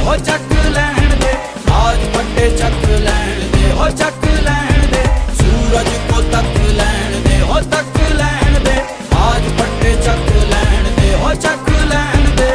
हो चक लैण दे, आज फटे चक लैण दे, हो चक लैण दे, सूरज को तक लैण दे, हो तक लैण दे, आज फटे चक लैण दे, हो चक लैण दे।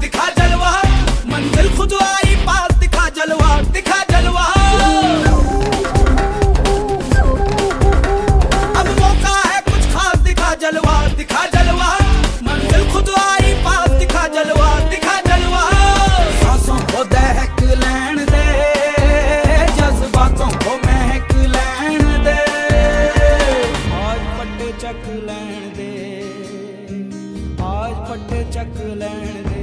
दिखा जलवा, मंजिल खुद आई पास, दिखा जलवा, दिखा जलवा। अब मौका है कुछ खास, दिखा जलवा, दिखा जलवा, मंजिल खुद आई पास, दिखा जलवा, दिखा जलवा। सांसों को दहक लैण दे, जज्बातों को महक लैण दे, आज फटे चक लैण दे, आज फटे चक लैण दे,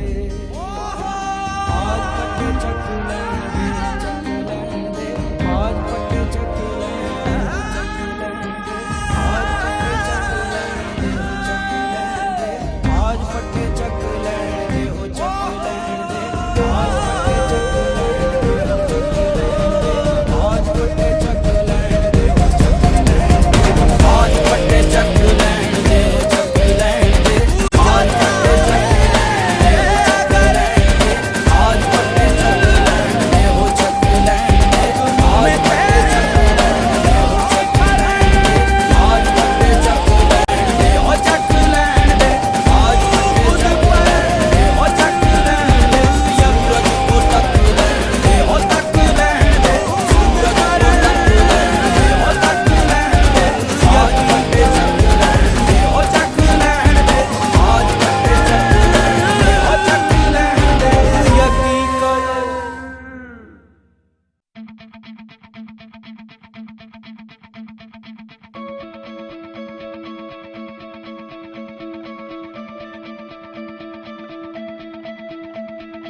आज फटे चक लैण दे, चक लैण दे, आज फटे चक लैण दे, आज फटे चक लैण दे, चक लैण दे, आज फटे चक लैण दे, हो चक लैण दे, आज फटे चक लैण दे, आज फटे चक लैण दे, हो चक लैण दे, आज फटे चक लैण दे, चक लैण दे, आज फटे चक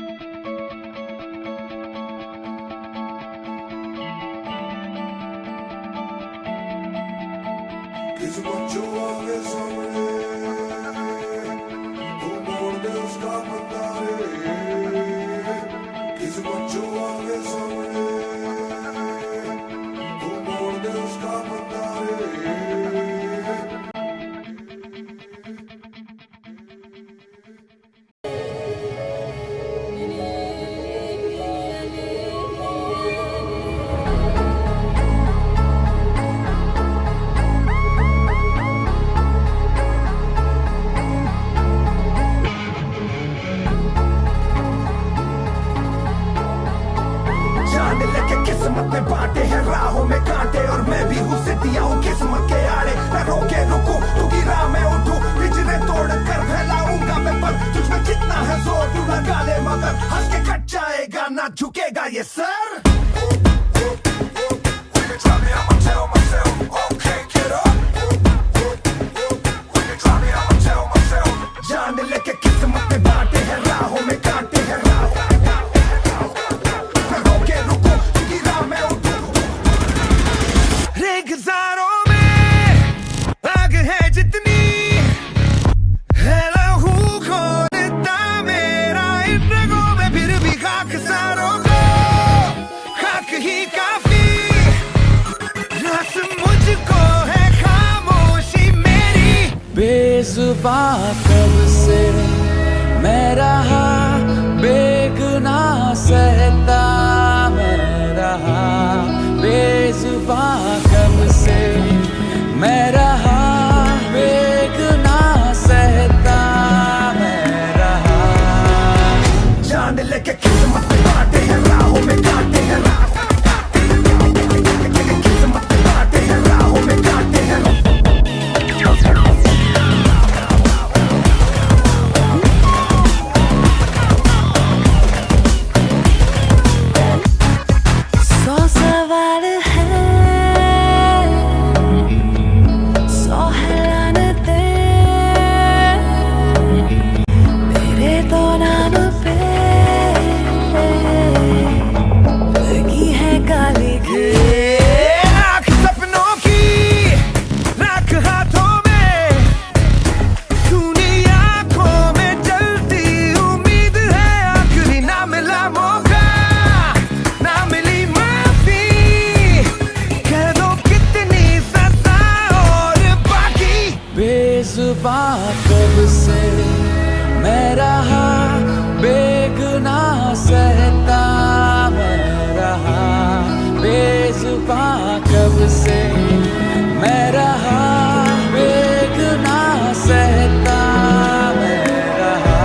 किस्मत जो आगे सामने, तू मोड़ दे उसका बंदा रे। किस्मत जो आगे सामने, तू मोड़ दे उसका बंदा रे। किस्मत में बांटे हैं राहों में कांटे, और मैं भी हूँ सिद्धियाँ हूँ किस्मत के आड़े। मैं रोके रुकूं तू गिरा मैं उठूं, पिंजरे तोड़ कर फैलाऊंगा मैं पर, तुझमें कितना है जोर तू लगा ले, मगर हंस के कट जाएगा ना झुकेगा ये सर। जान लेके किस्मत में बांटे हैं राहों में कांटे हैं राहों, रेगिस्तानों में आग है जितनी है लहू खोलता मेरा, इन रगों में फिर भी खाकसारों को खाक ही काफी, रस मुझको है खामोशी मेरी। बेज़ुबां कब से मैं रहा, बेगुनाह सहता मैं रहा, बेज़ुबां कब से मैं रहा, बेगुनाह सहता मैं रहा। जान लेके किस्मत में बांटे हैं राहों में कांटे हैं, किस्मत में बांटे हैं राहों में कांटे हैं। सौ सवाल है कब से मैं रहा बेगुनाह सहता, मैं रहा बेजुबां कब से मैं रहा बेगुनाह सहता, मैं रहा।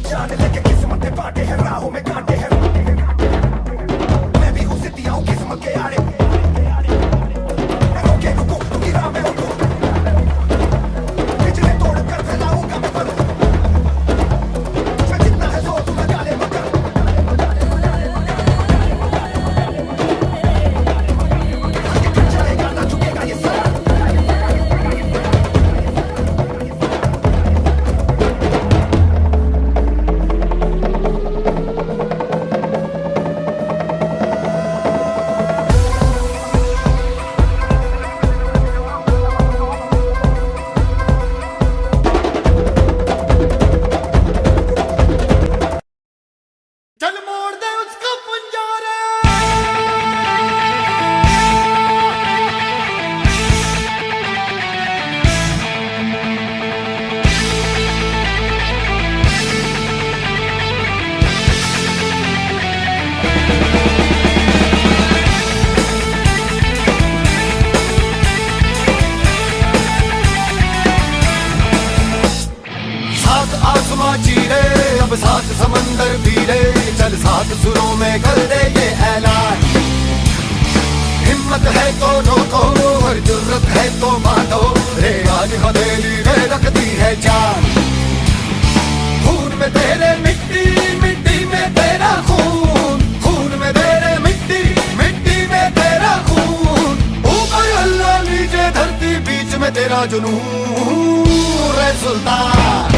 जान लेके किस्मत बांटे हैं, राहों में कांटे हैं, मैं भी हूँ सिद्धियाँ हूँ किस्मत के आड़े, रोके रुको तुम्ही राह में उठो, बिजली तोड़ कर फैलाऊंगा मैं पर, मैं जितना है जोर तुम लगा ले मगर, आगे चलेगा ना झुकेगा ये सर। चल मोड़ दे उसको पंजारे। सात आसमां चीरे अब सात समंदर पीरे, चल सात सुरों में कर दे ये ऐलान, हिम्मत है तो रोको और जुर्रत है तो बांटो, रे आज हथेली रे रखती है जान, खून में तेरे मिट्टी मिट्टी में तेरा खून, खून में तेरे मिट्टी मिट्टी में तेरा खून, ऊपर अल्लाह नीचे धरती बीच में तेरा जुनून, रे सुल्तान।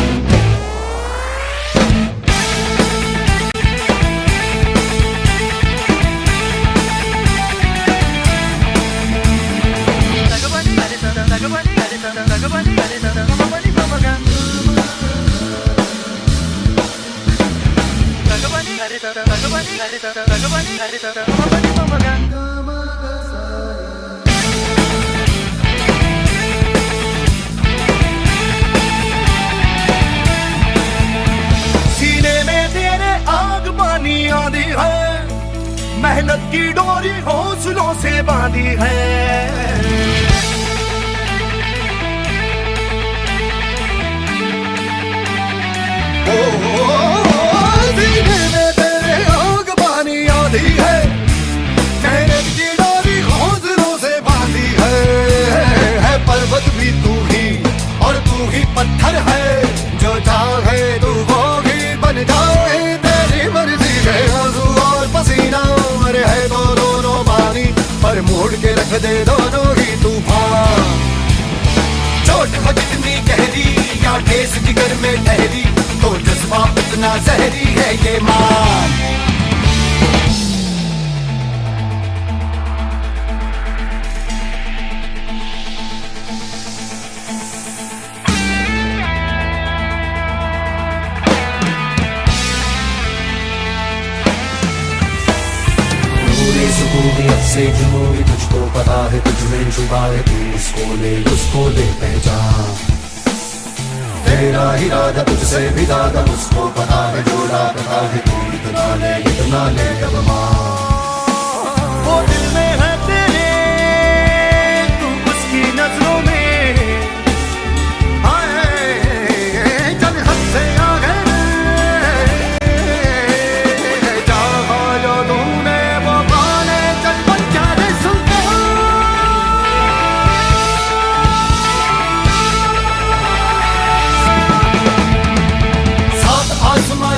सीने में तेरे आग पानी आंधी है, मेहनत की डोरी हौसलों से बांधी है, सीने में तेरे आग पानी आंधी है, मेहनत की डोरी हौसलों से बांधी है पर्वत भी तू ही और तू ही पत्थर है, जो चाहे तू वो ही बन जाए, तेरी मर्जी है आंसू और पसीना, मरे है तो दोनों पानी पर मोड़ के रख दे दोनों ही तूफान, चोट हो जितनी गहरी या ठेस जिगर में ठहरी, तो जज्बा उतना जहरी है ये मान। सुकूनियत से जुनूनी तुझको पता है, तुझ में छुपा है, तू उसको ले पहचान, तेरा इरादा तुझसे भी ज्यादा उसको पता है, जोड़ा पता है, तू इतना ले अब मान, वो दिल में है तेरे तू उसकी नजरों में, हाय चल हद से आगे चाहा जो तूने वो पाने, चल बन जा रे सुल्तान। सात आसमां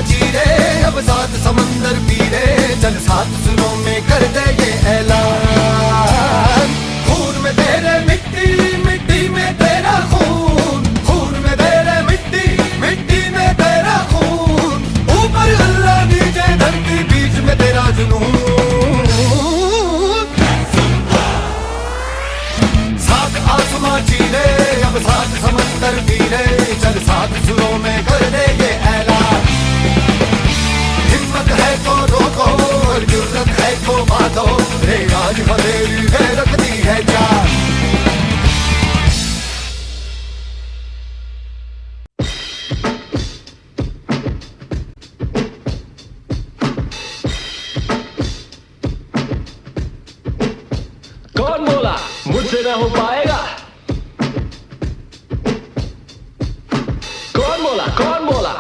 मुझसे ना हो पाएगा। कौन बोला, कौन बोला?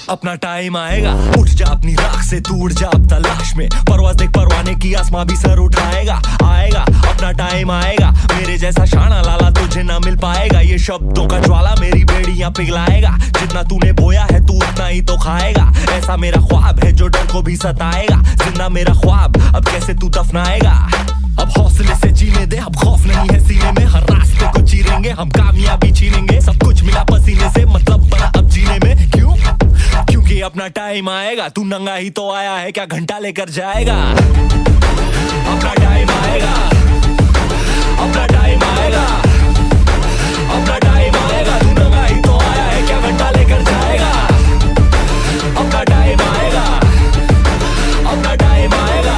अपना टाइम आएगा, उठ जा अपनी राख से, तू उड़ जा अब तलाश में, परवाज देख परवाने की, आसमां भी सर उठाएगा। आएगा अपना टाइम आएगा, मेरे जैसा शाना लाला तुझे ना मिल पाएगा। ये शब्दों का ज्वाला मेरी बेड़ियां पिघलाएगा, जितना तूने बोया है तू उतना ही तो खाएगा। ऐसा मेरा ख्वाब है जो डर को भी सताएगा, जिंदा मेरा ख्वाब अब कैसे तू दफनाएगा। अब हौसले से जीने दे, अब खौफ नहीं है सीने में, हर रास्ते को चीरेंगे हम, कामयाबी छीनेंगे। सब कुछ मिला पसीने से, मतलब बना अब जीने में। क्यों? क्योंकि अपना टाइम आएगा, तू नंगा ही तो आया है, क्या घंटा लेकर जाएगा। अपना टाइम आएगा, अपना टाइम आएगा, अपना टाइम आएगा, तू नंगा ही तो आया है, क्या घंटा लेकर जाएगा। अपना टाइम आएगा, अपना टाइम आएगा,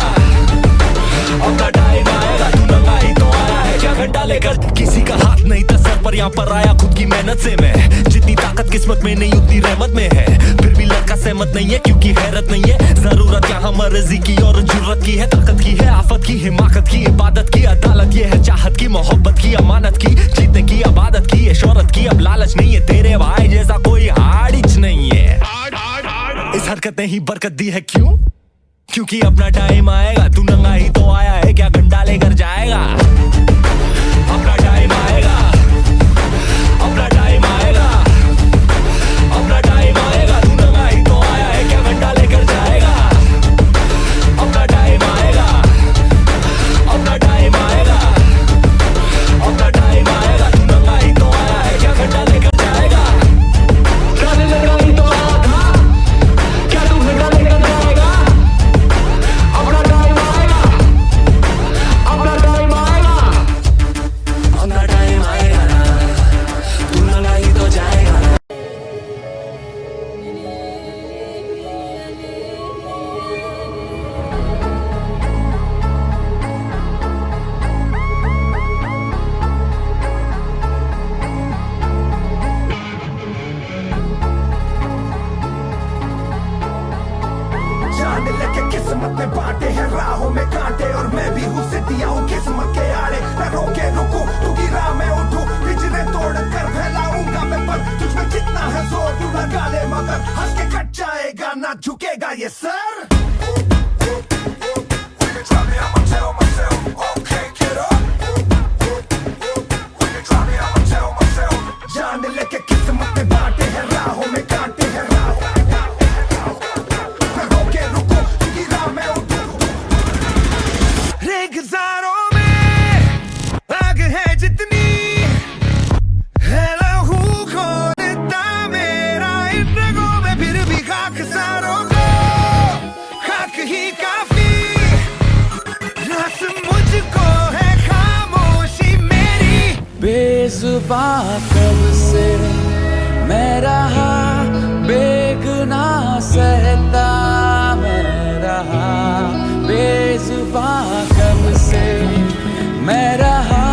अपना टाइम आएगा, तू नंगा ही तो आया है, क्या घंटा लेकर। किसी का हाथ नहीं था सर पर, यहाँ पर आया खुद की मेहनत से मैं। जितनी ताकत किस्मत में नहीं उतनी रहमत में है, फिर भी लड़का सहमत नहीं है क्योंकि हैरत नहीं है। जरूरत यहाँ मर्जी की और जुर्रत की है, ताकत की है, आफत की, हिमाकत की, इबादत की, अदालत ये है, चाहत की, मोहब्बत की, अमानत की, जीतने की, आबादत की, ये शोहरत की। अब लालच नहीं है, तेरे भाई जैसा कोई हाड़िच नहीं है। इस हरकत ने ही बरकत दी है। क्यों? क्योंकि अपना टाइम आएगा, तू नंगा ही तो आया है, क्या घंटा लेकर जाएगा। अपना टाइम आएगा, अपना टाइम आएगा, अपना टाइम आएगा, तू नंगा ही तो आया है, क्या घंटा लेकर जाएगा। अपना टाइम आएगा, अपना टाइम आएगा, अपना टाइम आएगा, तू नंगा ही तो आया है, क्या घंटा लेकर जाएगा। जाने लगा ही तो आया था, क्या तू घंटा लेकर जाएगा। अपना टाइम आएगा, अपना टाइम आएगा, अपना टाइम आएगा ना, तू नंगा ही तो जाएगा ना। जाने लगे किस्मत में बांटे हैं राहों में कांटे, और मैं भी हूँ सिद्धिया हूँ किस्मत के आड़े। मैं रोके रुकूं तू गिरा मैं उठूं, पिंजरे तोड़ कर फैलाऊंगा मैं पर, तुझ में जितना है जोर तू लगा ले, मगर हंस के कट जाएगा ना झुकेगा ये सर। जाने लगे किस्मत में बांटे हैं राहों में कांटे हैं, रेगिस्तानों में आग है जितनी है लहू खोलता मेरा इन रगों में, फिर भी खाकसारों को खाक ही काफी। रस मुझको है खामोशी मेरी, बेजुबां कब से मैं रहा, बेगुनाह सहता मैं रहा। बेजुबां कब से मैं रहा,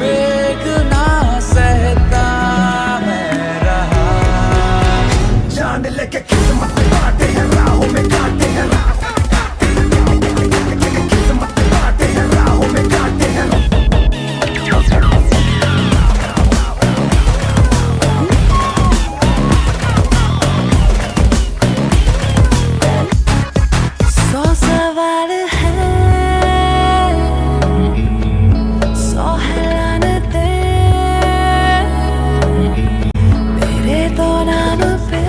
बेगुनाह सहता मैं रहा। जाने लगे किस्मत में बांटे हैं राहों में कांटे हैं, किस्मत में बांटे हैं राहों में कांटे हैं। सौ सवाल है, सौ हैरानतें, मेरे तो नाम पे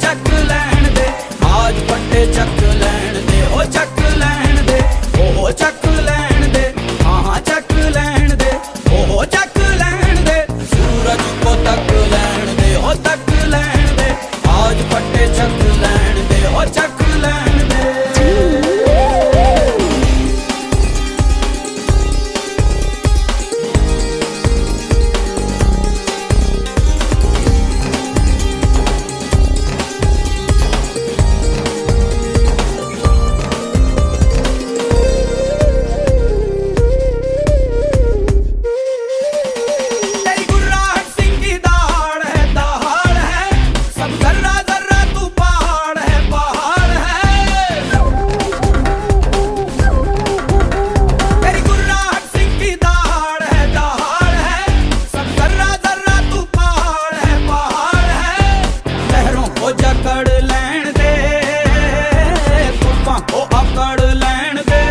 ਚੱਕ ਲੈਣ ਦੇ ਆਜ ਫੱਟੇ ਚੱਕ ਲੈਣ ਦੇ ਉਹ ਚੱਕ ਲੈਣ ਦੇ ਉਹ ਚੱਕ ਲੈਣ ਦੇ ਹਾਂ ਚੱਕ ਲੈਣ ਦੇ ਉਹ ਚੱਕ ਲੈਣ ਦੇ ਸੂਰਜ ਕੋ ਤੱਕ ਲੈਣ ਦੇ ਉਹ ਤੱਕ ਲੈਣ ਦੇ ਆਜ ਫੱਟੇ ਚੱਕ ਲੈਣ ਦੇ ਉਹ ਚੱਕ ਲੈਣ ਦੇ तेरी गुर्राहट सिंह की दहाड़ है सब जर्रा जर्रा तू पहाड़ है तेरी गुर्राहट सिंह की दहाड़ है सब जर्रा जर्रा तू पहाड़ है लहरों को जकड़ लैण दे तूफान को अकड़ लैण दे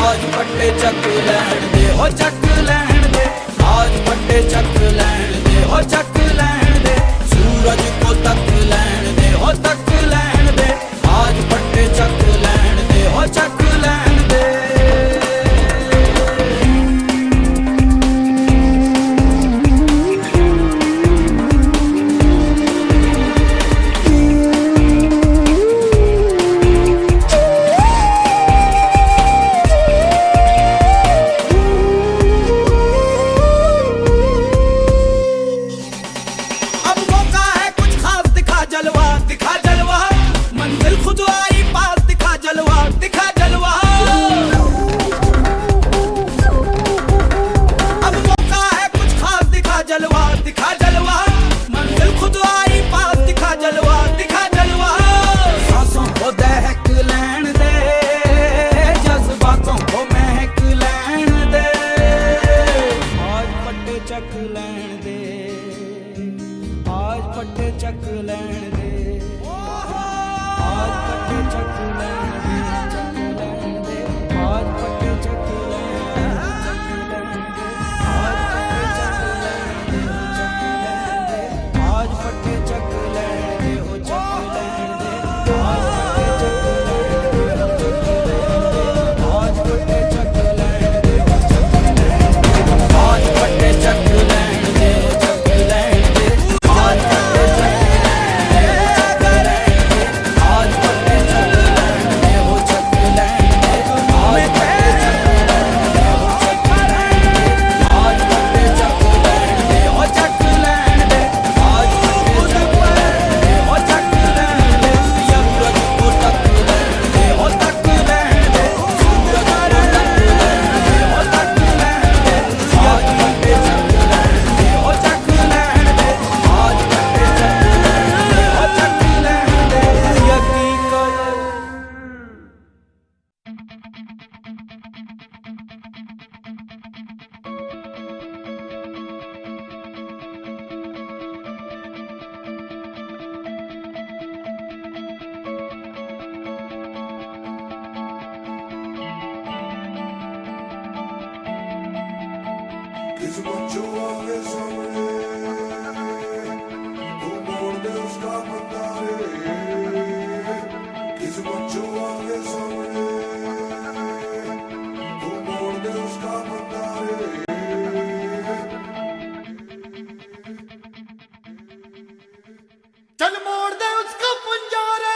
आज फट्टे चक लैण दे हो चक लैण दे आज फट्टे चक लैण दे हो चक लैण दे सूरज को तक लैण दे हो तक लैण दे आज फट्टे चक लैण दे हो चक लैण दे अब मौका है कुछ खास दिखा जलवा मंजिल खुद आई पास दिखा जलवा अब मौका है कुछ खास दिखा जलवा मंजिल खुद आई पास दिखा जलवा सांसों को दहक लैण दे जज्बातों को महक लैण दे आज फट्टे चक लैण दे आज फट्टे चक लैण दे आज फट्टे चक लैण दे आज फट्टे चक लैण दे आज फट्टे चक लैण दे हो चक लैण दे आज फट्टे चक लैण दे हो चक लैण दे आज फट्टे चक लैण दे हो चक लैण दे आज फट्टे चक लैण दे आज फट्टे चक लैण दे हो चक लैण दे आज फट्टे चक लैण दे हो चक लैण दे आज फट्टे चक लैण दे हो चक लैण दे आज फट्टे चक लैण दे हो चक लैण दे सूरज को तक लैण दे हो तक लैण दे सूरज को तक लैण दे हो तक लैण दे आज फट्टे चक लैण दे हो चक लैण दे आज फट्टे चक लैण दे हो चक लैण दे यकीन कर किस्मत जो आवे सामने तू मोड़ दे उसका बंदा रे किस्मत जो आवे सामने तू मोड़ दे उसका बंदा रे चल मोड़ दे उसका पंजारा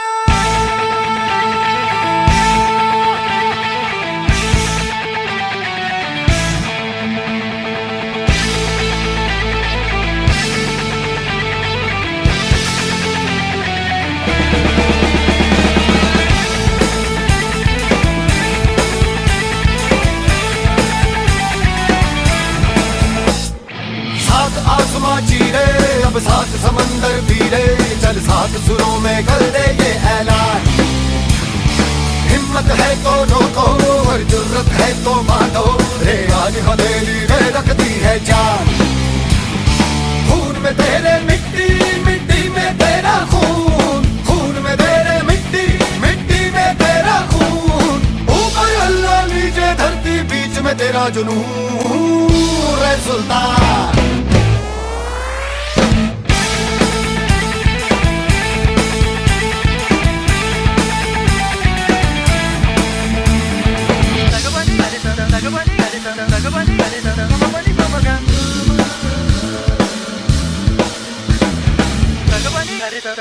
सात आसमां चीरे अब सात समंदर पीरे चल सात सुरों में कर दे ये ऐलान हिम्मत है तो रोको और जुर्रत है तो बांटो रे आज हथेली में रखती है जान खून में तेरे मिट्टी मिट्टी में तेरा खून खून में तेरे मिट्टी मिट्टी में तेरा खून ऊपर अल्लाह नीचे धरती बीच में तेरा जुनून रे सुल्तान सीने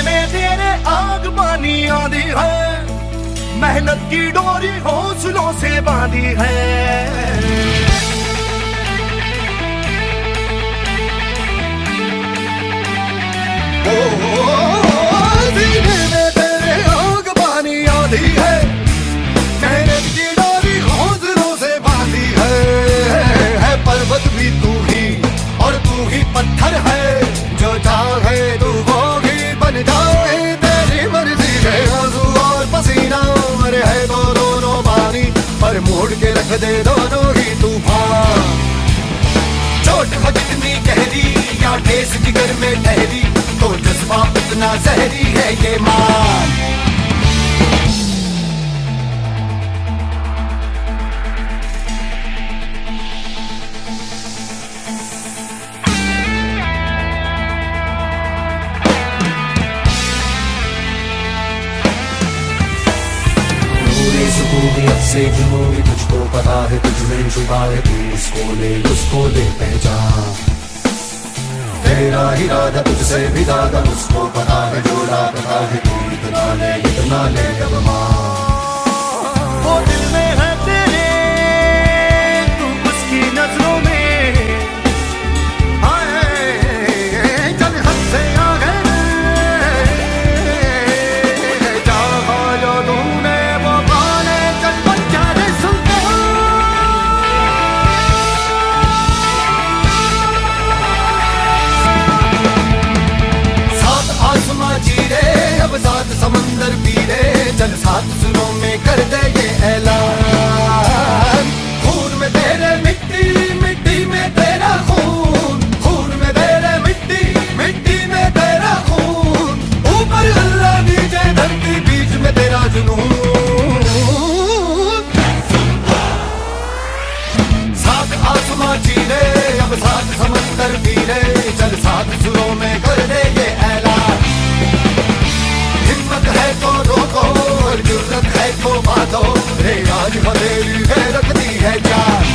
में तेरे आग पानी आंधी है, मेहनत की डोरी हौसलों से बांधी है। सीने में तेरे आग पानी आंधी है, मेहनत की डोरी हौसलों से बांधी है पर्वत भी तू ही और तू ही पत्थर है, जो चाहे तू वो ही बन जाए, तेरी मर्जी है। आंसू और पसीना मरे है तो दोनों पानी, पर मोड़ के रख दे दोनों ही तूफान। चोट हो जितनी गहरी या ठेस जिगर में ठहरी, तो जज्बा उतना जहरी है ये मान। सुकूनियत से जुनूनी तुझको पता है, तुझ में छुपा है तू उसको दे पहचान। तेरा इरादा तुझसे भी ज्यादा उसको पता है, जो लापता है तू इतना ले अब मान। वो दिल में है तेरे, तू उसकी नजरों में आए, चल हद से आगे चाहा जो तूने वो पाने, चल बच्चा रे सुल्तान। सात आसमां चीरे अब सात समंदर पीरे, चल सात सुरों में कर दे ये ऐलान। खून में तेरे मिट्टी, मिट्टी में तेरा खून, खून में तेरे मिट्टी, मिट्टी में तेरा खून। ऊपर अल्लाह नीचे धरती, बीच में तेरा जुनून। सात आसमां चीरे अब सात समंदर पीरे, चल सात सुरों में कर दे ये ऐलान। हिम्मत है तो रोको और जुर्रत है तो बांधो, रे आज हथेली है रखती है जान।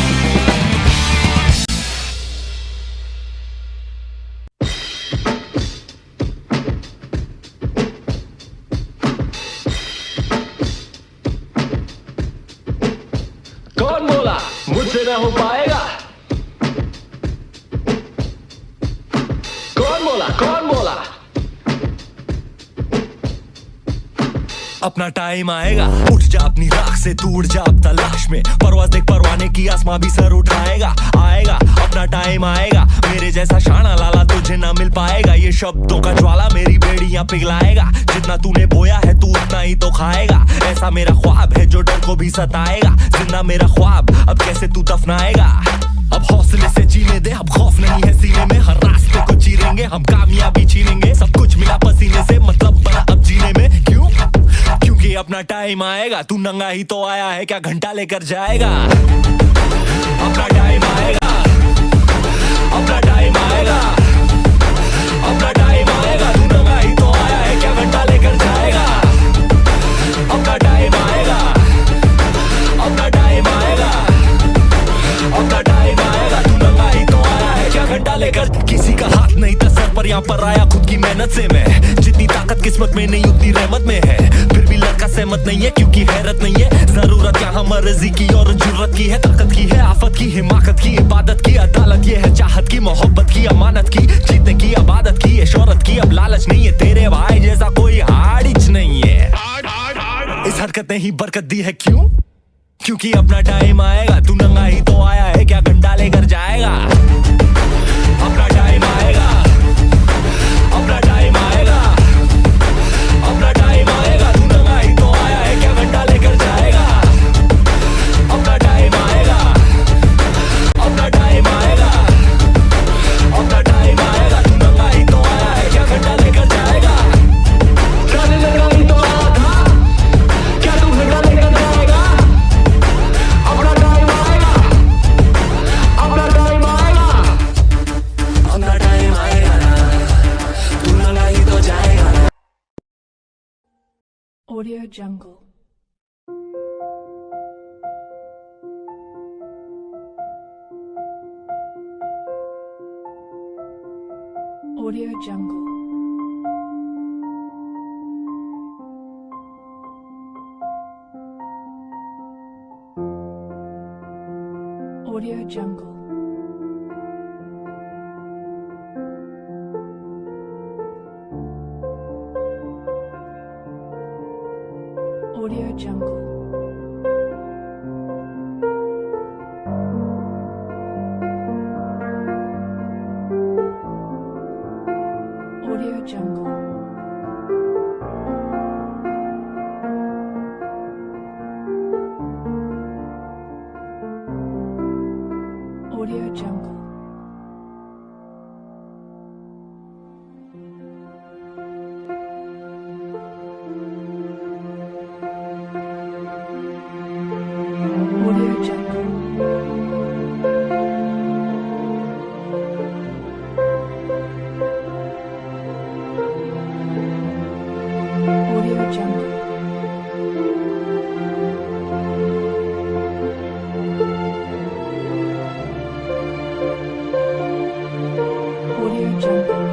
कौन बोला मुझसे न हो पाएगा? कौन बोला? अपना टाइम आएगा, उठ जा अपनी राख से, तू उड़ जा अब तलाश में। परवाज़ देख परवाने की, आसमां भी सर उठाएगा। आएगा अपना टाइम आएगा, मेरे जैसा शाना लाला तुझे ना मिल पाएगा। ये शब्दों का ज्वाला मेरी बेड़ियां पिघलाएगा, जितना तूने बोया है तू उतना ही तो खाएगा। ऐसा मेरा ख्वाब है जो डर को भी सताएगा, जिंदा मेरा ख्वाब अब कैसे तू दफनाएगा। अब हौसले से जीने दे, अब खौफ नहीं है सीने में, हर रास्ते को चीरेंगे हम, कामयाबी छीनेंगे। सब कुछ मिला पसीने से, मतलब बना अब जीने में। क्यों? क्योंकि अपना टाइम आएगा, तू नंगा ही तो आया है, क्या घंटा लेकर जाएगा? अपना टाइम आएगा, अपना टाइम आएगा, अपना टाइम आएगा, तू नंगा ही तो आया है, क्या घंटा लेकर जाएगा? अपना टाइम आएगा, अपना टाइम आएगा, अपना टाइम आएगा, तू नंगा ही तो आया है, क्या घंटा लेकर। किसी का हाथ नहीं था सर पर, यहाँ पर आया खुद की मेहनत से मैं। जितनी ताकत किस्मत में नहीं उतनी रहमत में है, फिर भी लड़का सहमत नहीं है क्योंकि हैरत नहीं है। जरूरत यहाँ मर्जी की और जरूरत की है, ताकत की है, आफत की, हिमाकत की, इबादत की, अदालत ये है, चाहत की, मोहब्बत की, अमानत की, जीतने की, आबादत की, ये शोहरत की। अब लालच नहीं है, तेरे भाई जैसा कोई हाड़िच नहीं है। इस हरकत ने ही बरकत दी है, क्यों? क्योंकि अपना टाइम आएगा, तू नंगा ही तो आया है, क्या घंटा लेकर जाएगा? अपना टाइम आएगा, अपना टाइम आएगा, अपना टाइम आएगा, तू नंगा ही तो आया है, क्या घंटा लेकर जाएगा? अपना टाइम आएगा, अपना टाइम आएगा, अपना टाइम आएगा, तू नंगा ही तो आया है, क्या घंटा लेकर जाएगा? जाने लगा ही तो आया था, क्या तू घंटा लेकर जाएगा? अपना टाइम आएगा, अपना टाइम आएगा, Audio Jungle. Audio Jungle. Audio Jungle. Audio Jungle. Audio Jungle. Audio Jungle. Audio Jungle. Audio Jungle. Audio Jungle. Audio Jungle.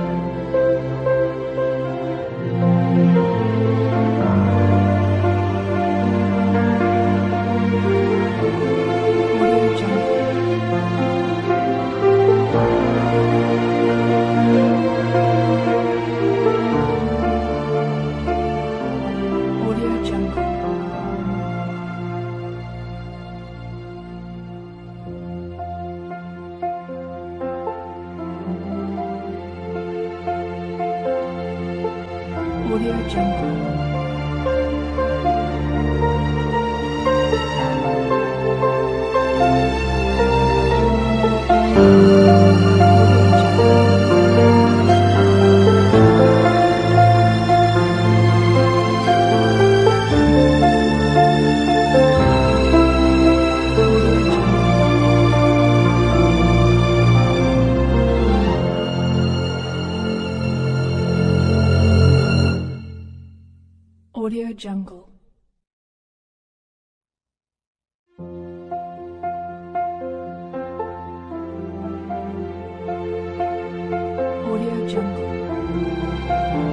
Audio Jungle. Audio Jungle. Audio Jungle. Audio Jungle.